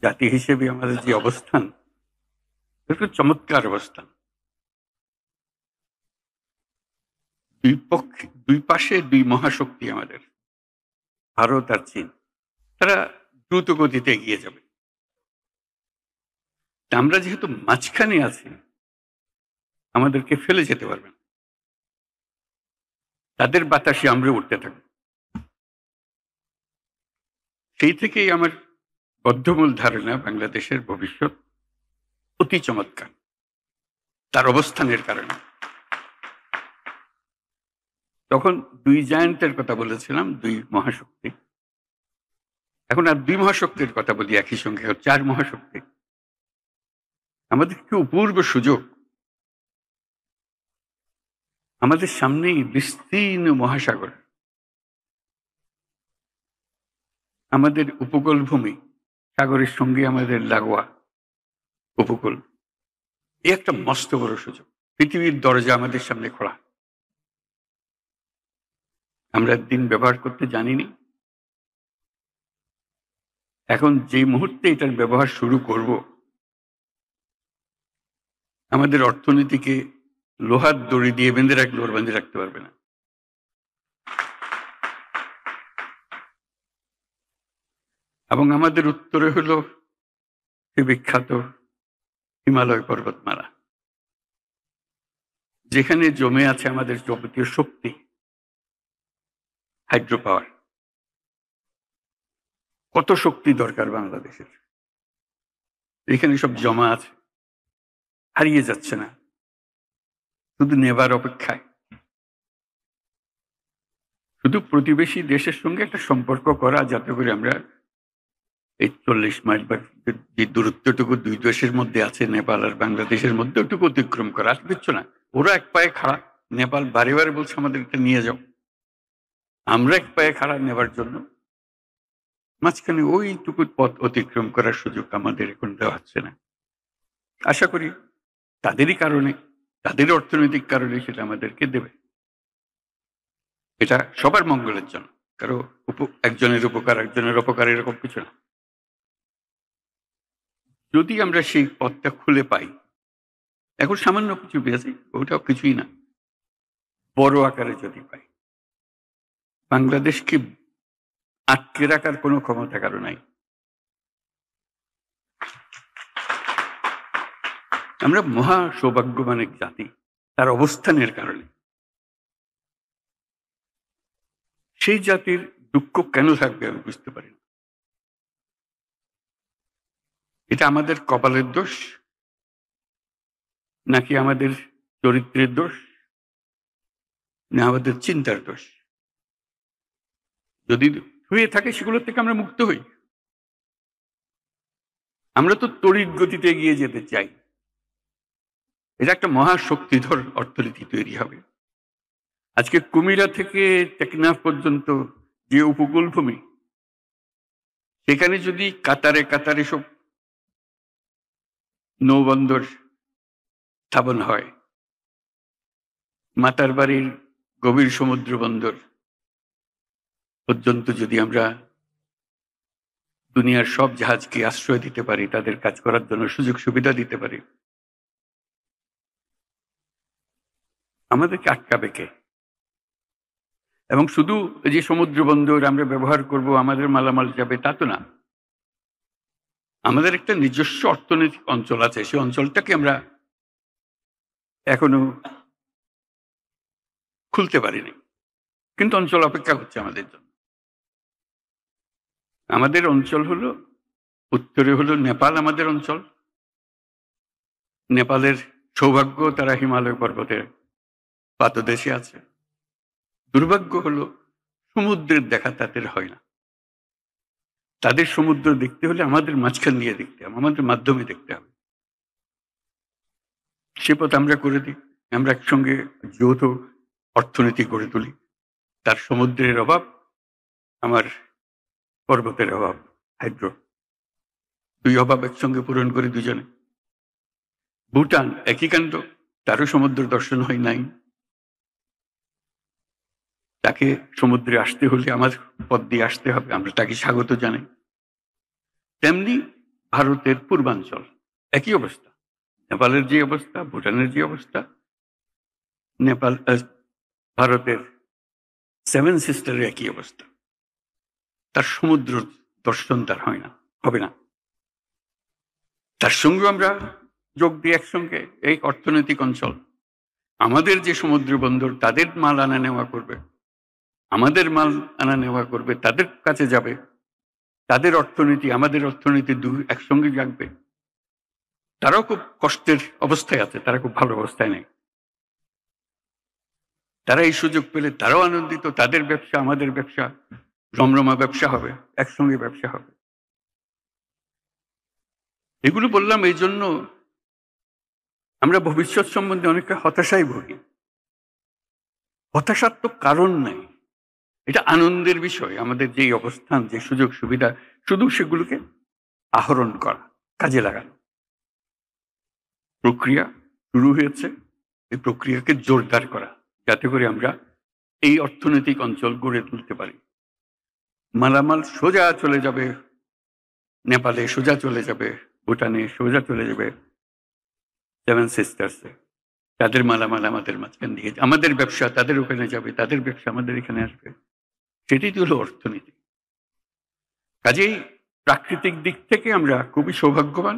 জাতি হিসেবে আমাদের যে অবস্থান, একটু চমৎকার অবস্থান। দুই পাশে দুই মহাশক্তি আমাদের, ভারত আর চীন। তারা দ্রুত গতিতে এগিয়ে যাবে। আমরা যেহেতু মাঝখানে আছি, আমাদেরকে ফেলে যেতে পারবে না। তাদের বাতাসে আমরা উঠতে থাকবো। সেই থেকেই আমার বদ্ধমূল ধারণা বাংলাদেশের ভবিষ্যৎ অতি চমৎকার, তার অবস্থানের কারণে। তখন দুই জায়ান্টের কথা বলেছিলাম, দুই মহাশক্তি। এখন আর দুই মহাশক্তির কথা বলি একই সঙ্গে, 4 মহাশক্তি। আমাদের কি অপূর্ব সুযোগ! আমাদের সামনেই বিস্তীর্ণ মহাসাগর, আমাদের উপকূল ভূমি, সাগরের সঙ্গে আমাদের লাগোয়া উপকূল। এই একটা মস্ত বড় সুযোগ। পৃথিবীর দরজা আমাদের সামনে খোলা। আমরা দিন ব্যবহার করতে জানিনি। এখন যে মুহূর্তে এটার ব্যবহার শুরু করব, আমাদের অর্থনীতিকে লোহার দড়ি দিয়ে বেঁধে রাখলে ওর বেঁধে রাখতে পারবে না। এবং আমাদের উত্তরে হলো সে বিখ্যাত হিমালয় পর্বতমালা, যেখানে জমে আছে আমাদের যাবতীয় শক্তি, হাইড্রো পাওয়ার। কত শক্তি দরকার বাংলাদেশের, এখানে সব জমা আছে, হারিয়ে যাচ্ছে না, শুধু নেবার অপেক্ষায়। শুধু প্রতিবেশী দেশের সঙ্গে একটা সম্পর্ক করা, যাতে করে আমরা এই 40 মাইল বা যে দূরত্বটুকু দুই দেশের মধ্যে আছে, নেপাল আর বাংলাদেশের মধ্যে, ওটুকু অতিক্রম করা। আর কিচ্ছু না। ওরা এক পায়ে খাড়া, নেপাল বারে বারে বলছে আমাদের এটা নিয়ে যাও। আমরা এক পায়ে খাড়া নেবার জন্য মাঝখানে ওইটুকু পথ অতিক্রম করার সুযোগ আমাদের এখন দেওয়া হচ্ছে না। আশা করি তাদেরই কারণে, তাদের অর্থনৈতিক কারণে সেটা আমাদেরকে দেবে। এটা সবার মঙ্গলের জন্য, কারো একজনের উপকার একজনের অপকার এরকম কিছু না। যদি আমরা সেই পথটা খুলে পাই, এখন সামান্য কিছু পেয়েছি, ওটাও কিছুই না, বড় আকারে যদি পাই, বাংলাদেশকে আটকে রাখার কোনো ক্ষমতা কারো নাই। আমরা মহা সৌভাগ্যবান এক জাতি, তার অবস্থানের কারণে। সেই জাতির দুঃখ কেন থাকবে আমি বুঝতে পারি না। এটা আমাদের কপালের দোষ, নাকি আমাদের চরিত্রের দোষ, না আমাদের চিন্তার দোষ? যদি হয়ে থাকে, সেগুলো থেকে আমরা মুক্ত হই। আমরা তো তড়িৎ গতিতে এগিয়ে যেতে চাই। এটা একটা মহাশক্তিধর অর্থনীতি তৈরি হবে। আজকে কুমিরা থেকে টেকনাফ পর্যন্ত যে উপকূল ভূমি, সেখানে যদি কাতারে কাতারে সব নৌবন্দর স্থাপন হয়, মাতার বাড়ির গভীর সমুদ্র বন্দর পর্যন্ত যদি আমরা দুনিয়ার সব জাহাজকে আশ্রয় দিতে পারি, তাদের কাজ করার জন্য সুযোগ সুবিধা দিতে পারি, আমাদেরকে আটকাবে কে? এবং শুধু যে সমুদ্র বন্দর আমরা ব্যবহার করব, আমাদের মালামাল যাবে, তা তো না। আমাদের একটা নিজস্ব অর্থনৈতিক অঞ্চল আছে, সেই অঞ্চলটাকে আমরা এখনো খুলতে পারিনি, কিন্তু অঞ্চল অপেক্ষা করছে আমাদের জন্য। আমাদের অঞ্চল হলো, উত্তরে হলো নেপাল আমাদের অঞ্চল। নেপালের সৌভাগ্য, তারা হিমালয় পর্বতের পাদদেশে আছে। দুর্ভাগ্য হলো সমুদ্রের দেখা তাদের হয় না। তাদের সমুদ্র দেখতে হলে আমাদের মাঝখান দিয়ে দেখতে হবে, আমাদের মাধ্যমে দেখতে হবে। সে পথ আমরা করে দিই, আমরা একসঙ্গে যৌথ অর্থনীতি গড়ে তুলি। তার সমুদ্রের অভাব, আমার পর্বতের অভাব, হাইড্রো, দুই অভাব একসঙ্গে পূরণ করি দুজনে। ভুটান একই কাণ্ড, তারও সমুদ্র দর্শন হয় নাই। তাকে সমুদ্রে আসতে হলে আমার পথ দিয়ে আসতে হবে, আমরা তাকে স্বাগত জানাই। তেমনি ভারতের পূর্বাঞ্চল একই অবস্থা, নেপালের যে অবস্থা, ভুটানের যে অবস্থা, নেপাল ভারতের সেভেন সিস্টারের একই অবস্থা। তার সমুদ্র দর্শন তার হয় না, হবে না। তার সঙ্গে আমরা যোগ দিই একসঙ্গে এই অর্থনৈতিক অঞ্চল। আমাদের যে সমুদ্র বন্দর, তাদের মাল আনা নেওয়া করবে, আমাদের মাল আনা নেওয়া করবে, তাদের কাছে যাবে, তাদের অর্থনীতি আমাদের অর্থনীতি একসঙ্গে জাগবে। তারাও খুব কষ্টের অবস্থায় আছে, তারা খুব ভালো অবস্থায় নেই। তারা এই সুযোগ পেলে তারাও আনন্দিত, তাদের ব্যবসা আমাদের ব্যবসা রমরমা ব্যবসা হবে, একসঙ্গে ব্যবসা হবে। এগুলো বললাম এই জন্য আমরা ভবিষ্যৎ সম্বন্ধে অনেকটা হতাশায় ভুগি। হতাশার তো কারণ নাই, এটা আনন্দের বিষয়। আমাদের যে অবস্থান, যে সুযোগ সুবিধা, শুধু সেগুলোকে আহরণ করা, কাজে লাগানো। প্রক্রিয়া শুরু হয়েছে, এই প্রক্রিয়াকে জোরদার করা, যাতে করে আমরা এই অর্থনৈতিক অঞ্চল গড়ে তুলতে পারি। মালামাল সোজা চলে যাবে নেপালে, সোজা চলে যাবে ভুটানে, সোজা চলে যাবে সেভেন সিস্টার্সে। তাদের মালামাল আমাদের মাঝখান দিয়ে, আমাদের ব্যবসা তাদের ওখানে যাবে, তাদের ব্যবসা আমাদের এখানে আসবে। সেটাই হলো অর্থনীতি। কাজেই প্রাকৃতিক দিক থেকে আমরা খুবই সৌভাগ্যবান।